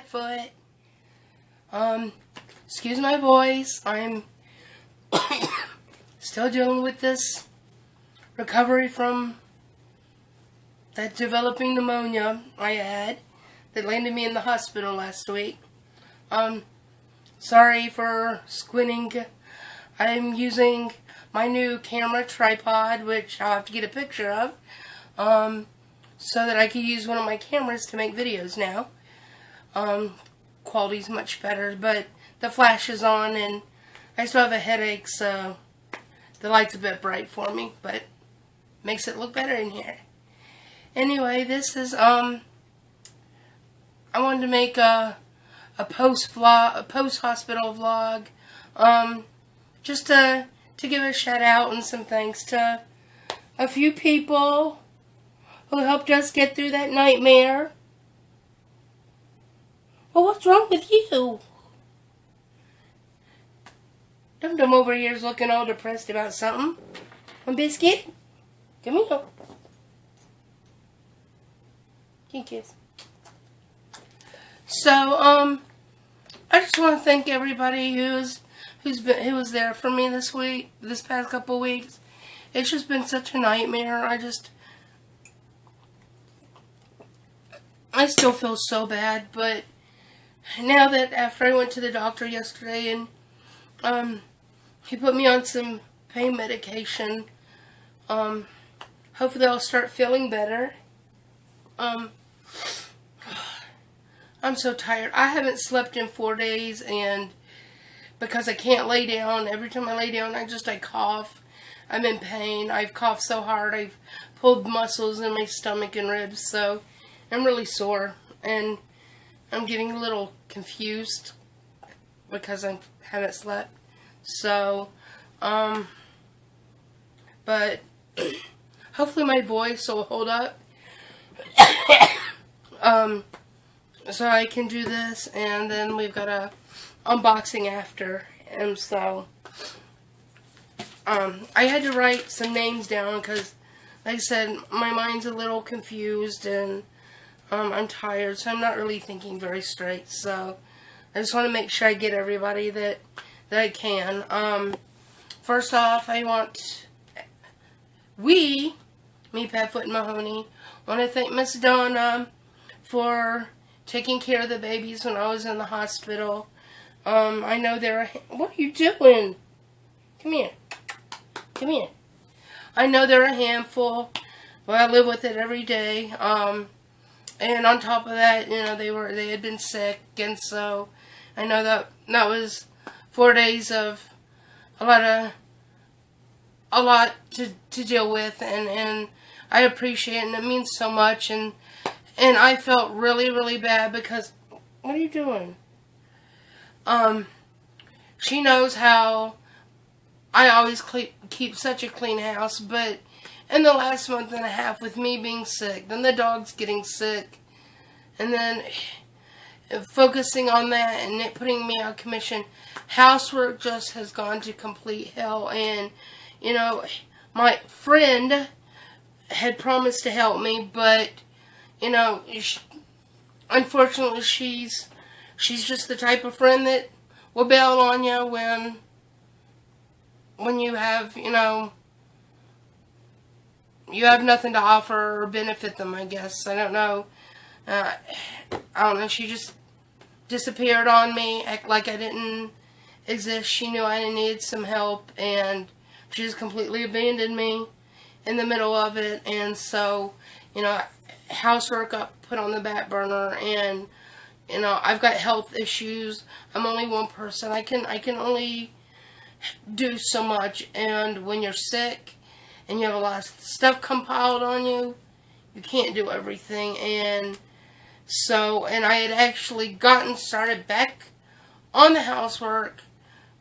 Padfoot. Excuse my voice. I'm still dealing with this recovery from that developing pneumonia I had that landed me in the hospital last week. Sorry for squinting. I'm using my new camera tripod, which I'll have to get a picture of, so that I can use one of my cameras to make videos now. Quality's much better, but the flash is on and I still have a headache, so the light's a bit bright for me, but makes it look better in here. Anyway, this is, I wanted to make a post-hospital vlog, just to give a shout out and some thanks to a few people who helped us get through that nightmare. Well, what's wrong with you? Dum-Dum over here is looking all depressed about something. One biscuit? Come here. Give kiss. So, I just want to thank everybody who was there for me this past couple weeks. It's just been such a nightmare. I still feel so bad, but now that after I went to the doctor yesterday and he put me on some pain medication, hopefully I'll start feeling better. I'm so tired. I haven't slept in 4 days, and because I can't lay down, every time I lay down I cough. I'm in pain. I've coughed so hard I've pulled muscles in my stomach and ribs, so I'm really sore, and I'm getting a little confused because I haven't slept. So, but hopefully my voice will hold up. So I can do this, and then we've got a unboxing after, and so I had to write some names down because, like I said, my mind's a little confused, and I'm tired, so I'm not really thinking very straight. So I just want to make sure I get everybody that I can. First off, me, Padfoot and Mahoney, want to thank Miss Donna for taking care of the babies when I was in the hospital. I know what are you doing? Come here. Come here. I know they're a handful, but I live with it every day. And on top of that, you know, they had been sick, and so I know that was 4 days of a lot to deal with, and I appreciate it, and it means so much, and I felt really, really bad because, what are you doing? She knows how I always keep such a clean house, but in the last month and a half with me being sick, then the dog's getting sick, and then focusing on that and it putting me out of commission, housework just has gone to complete hell. And, you know, my friend had promised to help me, but, you know, unfortunately she's just the type of friend that will bail on you when you have, you know, you have nothing to offer or benefit them, I guess. I don't know. I don't know. She just disappeared on me, act like I didn't exist. She knew I needed some help, and she just completely abandoned me in the middle of it. And so, you know, housework got put on the back burner, and, you know, I've got health issues. I'm only one person. I can only do so much, and when you're sick and you have a lot of stuff compiled on you, you can't do everything. And so, and I had actually gotten started back on the housework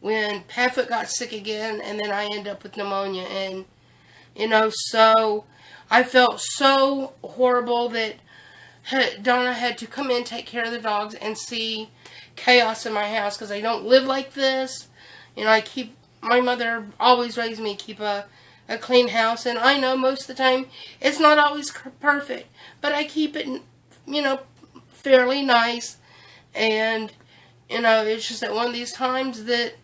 when Padfoot got sick again, and then I ended up with pneumonia, and, you know, so I felt so horrible that Donna had to come in, take care of the dogs, and see chaos in my house, because I don't live like this. You know, my mother always raised me to keep a clean house, and I know most of the time it's not always perfect, but I keep it, you know, fairly nice. And, you know, it's just at one of these times that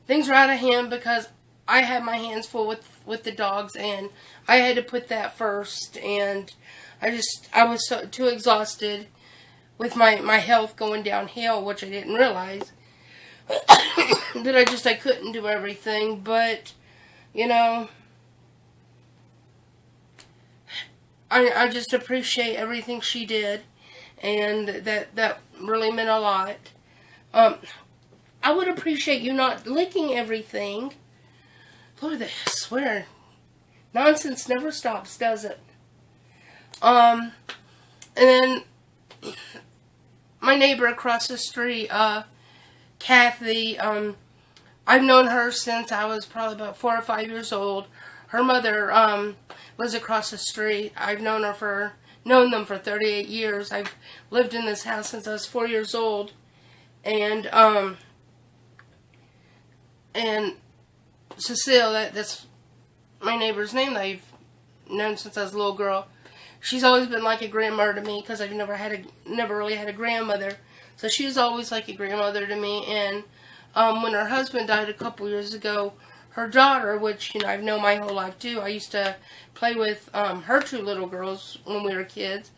things are out of hand because I had my hands full with the dogs, and I had to put that first. And I was too exhausted with my health going downhill, which I didn't realize, that I couldn't do everything. But, you know, I just appreciate everything she did, and that really meant a lot. I would appreciate you not licking everything. Look at this, I swear. Nonsense never stops, does it? And then my neighbor across the street, Cathy, I've known her since I was probably about 4 or 5 years old. Her mother lives across the street. I've known them for 38 years. I've lived in this house since I was 4 years old. And Cecile, that's my neighbor's name that I've known since I was a little girl. She's always been like a grandmother to me because I've never really had a grandmother. So she was always like a grandmother to me. And when her husband died a couple years ago, her daughter, which, you know, I've known my whole life too, I used to play with her 2 little girls when we were kids,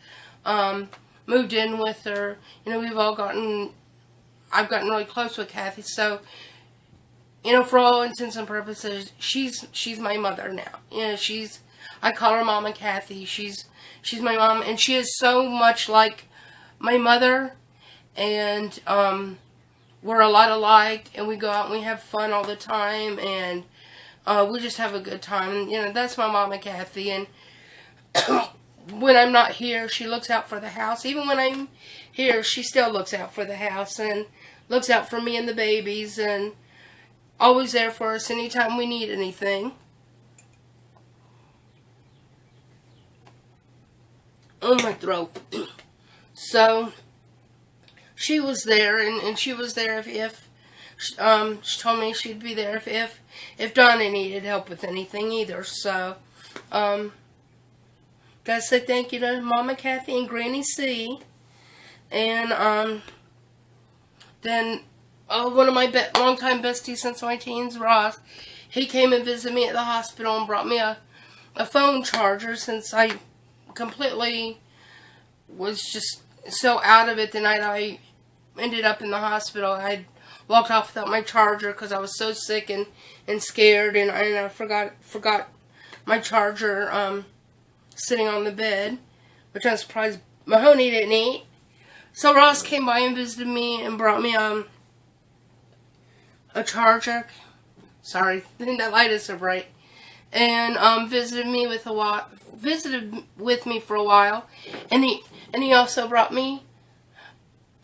moved in with her. You know, I've gotten really close with Cathy. So, you know, for all intents and purposes, she's my mother now. You know, I call her Mama Cathy. She's my mom, and she is so much like my mother, and we're a lot alike, and we go out and we have fun all the time, and we just have a good time. You know, that's my Mama Cathy. And when I'm not here, she looks out for the house. Even when I'm here, she still looks out for the house and looks out for me and the babies, and always there for us anytime we need anything. Oh, my throat. So, she was there, and she was there if she told me she'd be there if Donna needed help with anything either. So, gotta say thank you to Mama Cathy and Granny C. And, then, one of my longtime besties since my teens, Ross, he came and visited me at the hospital and brought me a phone charger, since I completely was just so out of it the night I ended up in the hospital. I walked off without my charger because I was so sick and scared, and I forgot my charger sitting on the bed, which I'm surprised Mahoney didn't eat. So Ross came by and visited me and brought me a charger. Sorry, that light is so bright. And visited with me for a while, and he also brought me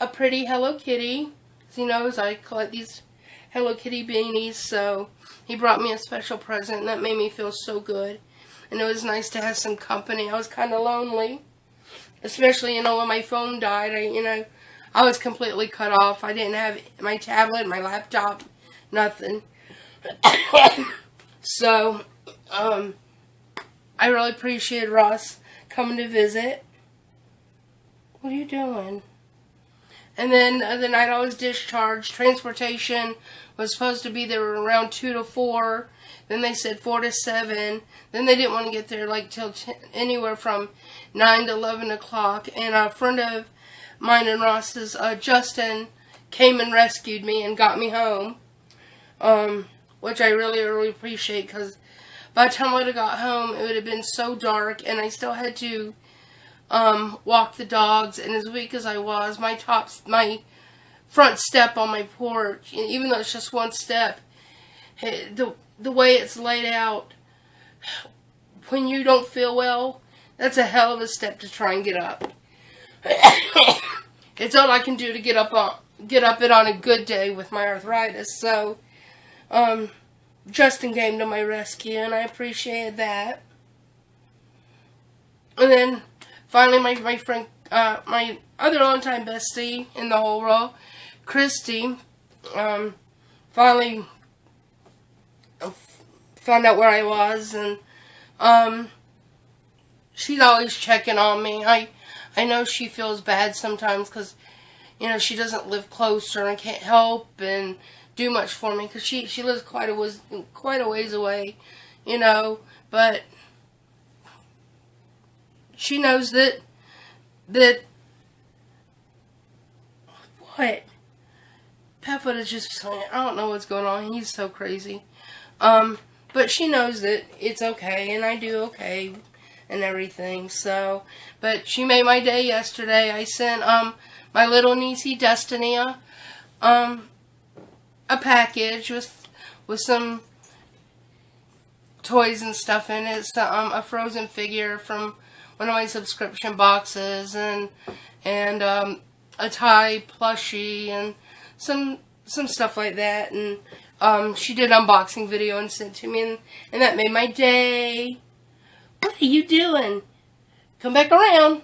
a pretty Hello Kitty. As he knows, I collect these Hello Kitty beanies, so he brought me a special present, and that made me feel so good. And it was nice to have some company. I was kind of lonely, especially, you know, when my phone died. I was completely cut off. I didn't have my tablet, my laptop, nothing. So, I really appreciate Ross coming to visit. What are you doing? And then the night I was discharged, transportation was supposed to be there around 2 to 4. Then they said 4 to 7. Then they didn't want to get there like till anywhere from 9 to 11 o'clock. And a friend of mine and Ross's, Justin, came and rescued me and got me home. Which I really, really appreciate, because by the time I would have got home, it would have been so dark, and I still had to walk the dogs. And as weak as I was, my front step on my porch, even though it's just one step, the way it's laid out, when you don't feel well, that's a hell of a step to try and get up. It's all I can do to get up it on a good day with my arthritis. So, Justin came to my rescue, and I appreciated that. And then, finally, my friend, my other longtime bestie in the whole world, Christy, finally found out where I was, and she's always checking on me. I know she feels bad sometimes because, you know, she doesn't live closer and can't help and do much for me because she lives quite a ways away, you know. But she knows that what Peppa is just saying. I don't know what's going on. He's so crazy. But she knows that it's okay and I do okay and everything. So, but she made my day yesterday. I sent my little niecey Destiny a package with some toys and stuff in it. It's a Frozen figure from one of my subscription boxes, and a Thai plushie and some stuff like that. And she did an unboxing video and sent it to me, and that made my day. What are you doing? Come back around.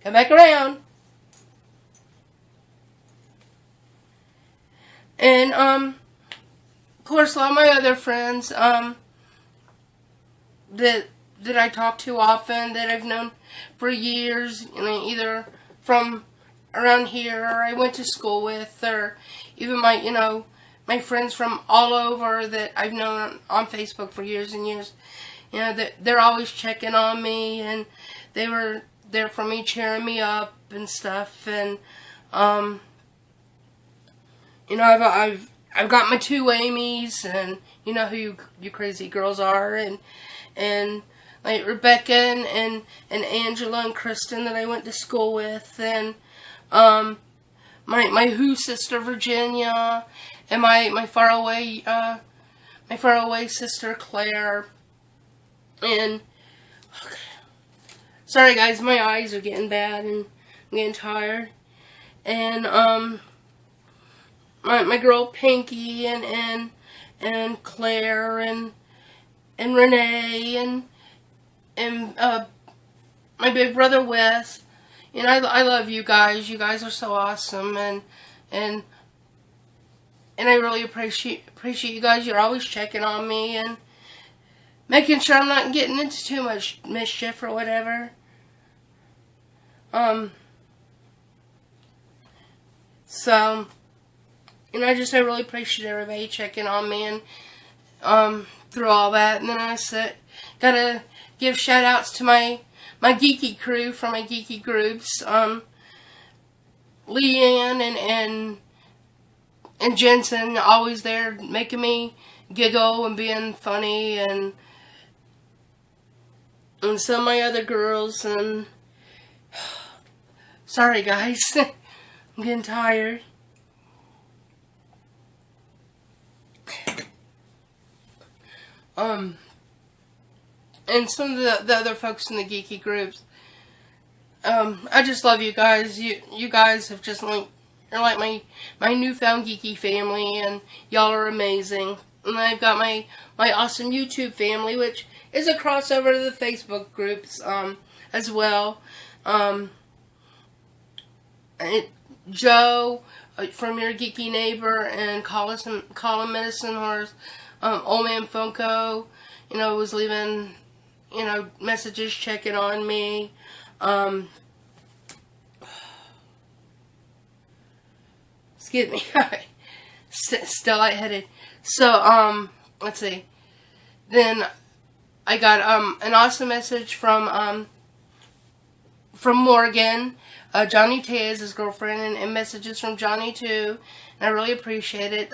Come back around. And of course, a lot of my other friends that I talk to often, that I've known for years, you know, either from around here or I went to school with, or even my, you know, my friends from all over that I've known on Facebook for years and years. You know, they're always checking on me, and they were there for me, cheering me up and stuff. And you know, I've got my two Amy's, and you know who you crazy girls are, and like Rebecca and Angela and Kristen that I went to school with, and my Who sister Virginia, and my faraway sister Claire. And okay. Sorry guys, my eyes are getting bad and I'm getting tired. And my girl Pinky and Claire and Renee and my big brother Wes. And I love you guys. You guys are so awesome, and I really appreciate you guys. You're always checking on me and making sure I'm not getting into too much mischief or whatever. So, you know, I really appreciate everybody checking on me and through all that. And then I gotta give shout outs to my geeky crew from my geeky groups, Leanne and Jensen, always there making me giggle and being funny, and some of my other girls. And sorry guys, I'm getting tired. And some of the other folks in the geeky groups. I just love you guys. You guys have just you're like my newfound geeky family, and y'all are amazing. And I've got my awesome YouTube family, which is a crossover to the Facebook groups as well. Joe from Your Geeky Neighbor, and Colin Medicine Horse, Old Man Funko, you know, was leaving, you know, messages checking on me. Excuse me. Still lightheaded. So, let's see. Then I got an awesome message from Morgan. Johnny T is his girlfriend, and messages from Johnny too. And I really appreciate it.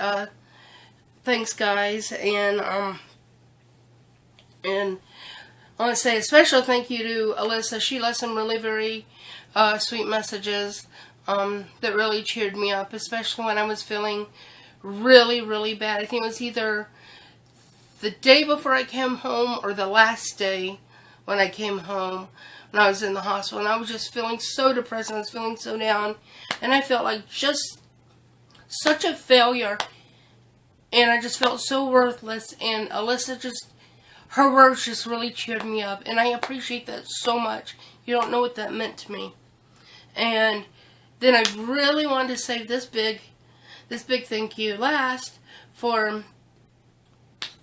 Thanks guys. And I want to say a special thank you to Alyssa. She left some really very sweet messages that really cheered me up, especially when I was feeling really, really bad. I think it was either the day before I came home or the last day when I came home, when I was in the hospital. And I was just feeling so depressed, and I was feeling so down. And I felt like just such a failure. And I just felt so worthless. And Alyssa her words just really cheered me up. And I appreciate that so much. You don't know what that meant to me. And then I really wanted to save this big thank you last for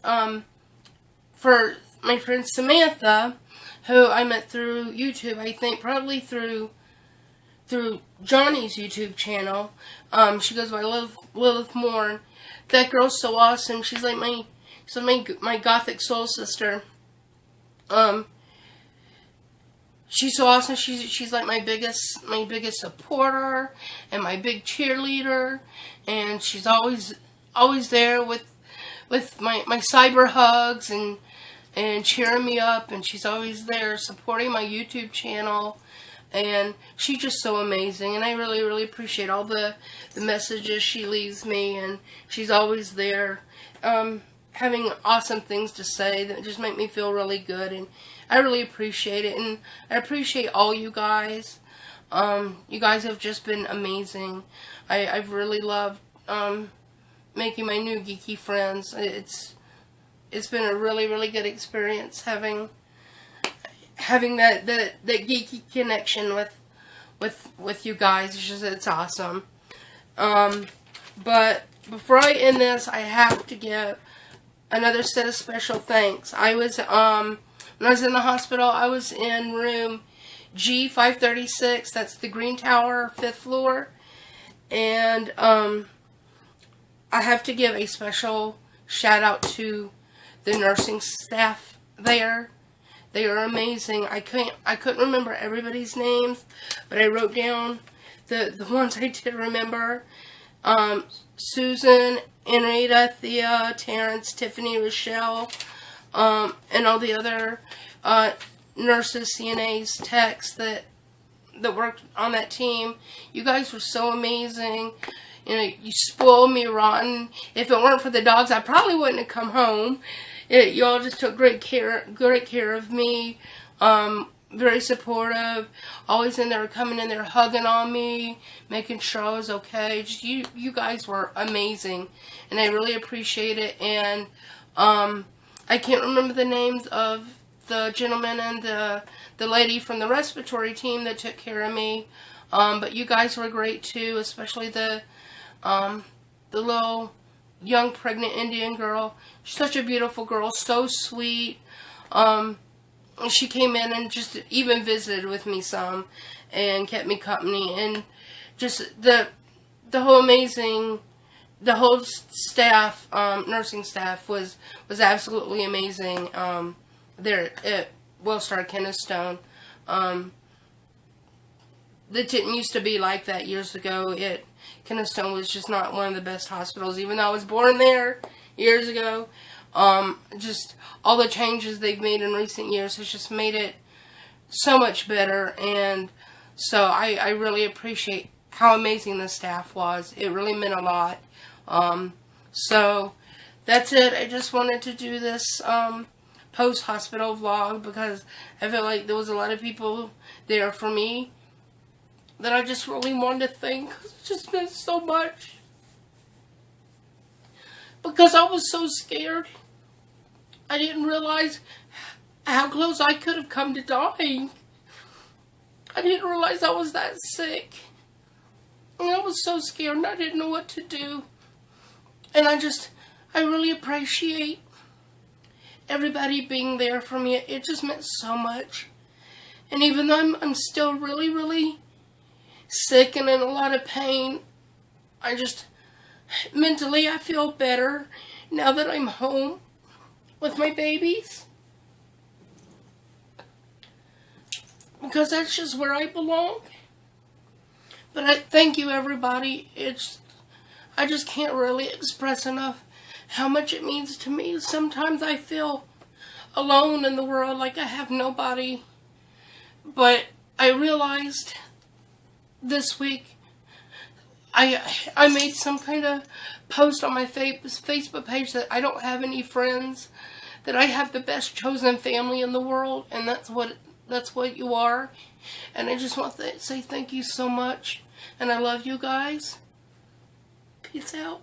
my friend Samantha, who I met through YouTube. I think probably through Johnny's YouTube channel. She goes by Lilith Moore. That girl's so awesome. She's like my gothic soul sister. She's so awesome. She's like my biggest supporter and my big cheerleader, and she's always there with my cyber hugs and cheering me up, and she's always there supporting my YouTube channel, and she's just so amazing, and I really appreciate all the messages she leaves me, and she's always there having awesome things to say that just make me feel really good, and I really appreciate it, and I appreciate all you guys. You guys have just been amazing. I've really loved making my new geeky friends. It's been a really good experience having that geeky connection with you guys. It's awesome. But before I end this, I have to give another set of special thanks. I was when I was in the hospital, I was in room G536. That's the Green Tower, 5th floor. And I have to give a special shout out to the nursing staff there. They are amazing. I couldn't remember everybody's names, but I wrote down the ones I did remember. Susan, Enrita, Thea, Terrence, Tiffany, Rochelle, and all the other nurses, CNAs, techs that worked on that team. You guys were so amazing. You know, you spoiled me rotten. If it weren't for the dogs, I probably wouldn't have come home. You all just took great care of me. Very supportive. Always coming in there, hugging on me, making sure I was okay. Just you guys were amazing, and I really appreciate it. And I can't remember the names of the gentleman and the lady from the respiratory team that took care of me. But you guys were great too, especially the little young pregnant Indian girl. She's such a beautiful girl, so sweet. She came in and just even visited with me some and kept me company, and just the whole staff, nursing staff was absolutely amazing there at Wellstar Kennestone. It didn't used to be like that years ago. Kennestone was just not one of the best hospitals, even though I was born there years ago. Just all the changes they've made in recent years has just made it so much better, and so I really appreciate how amazing the staff was. It really meant a lot. So that's it. I just wanted to do this post-hospital vlog because I feel like there was a lot of people there for me that I just really wanted to thank. It just meant so much. Because I was so scared. I didn't realize how close I could have come to dying. I didn't realize I was that sick. And I was so scared and I didn't know what to do. And I really appreciate everybody being there for me. It just meant so much. And even though I'm still really sick and in a lot of pain, mentally I feel better now that I'm home with my babies, because that's just where I belong. But I thank you, everybody. I just can't really express enough how much it means to me. Sometimes I feel alone in the world, like I have nobody. But I realized this week I made some kind of post on my Facebook page that I don't have any friends, that I have the best chosen family in the world, and that's what you are. And I just want to say thank you so much, and I love you guys. Peace out.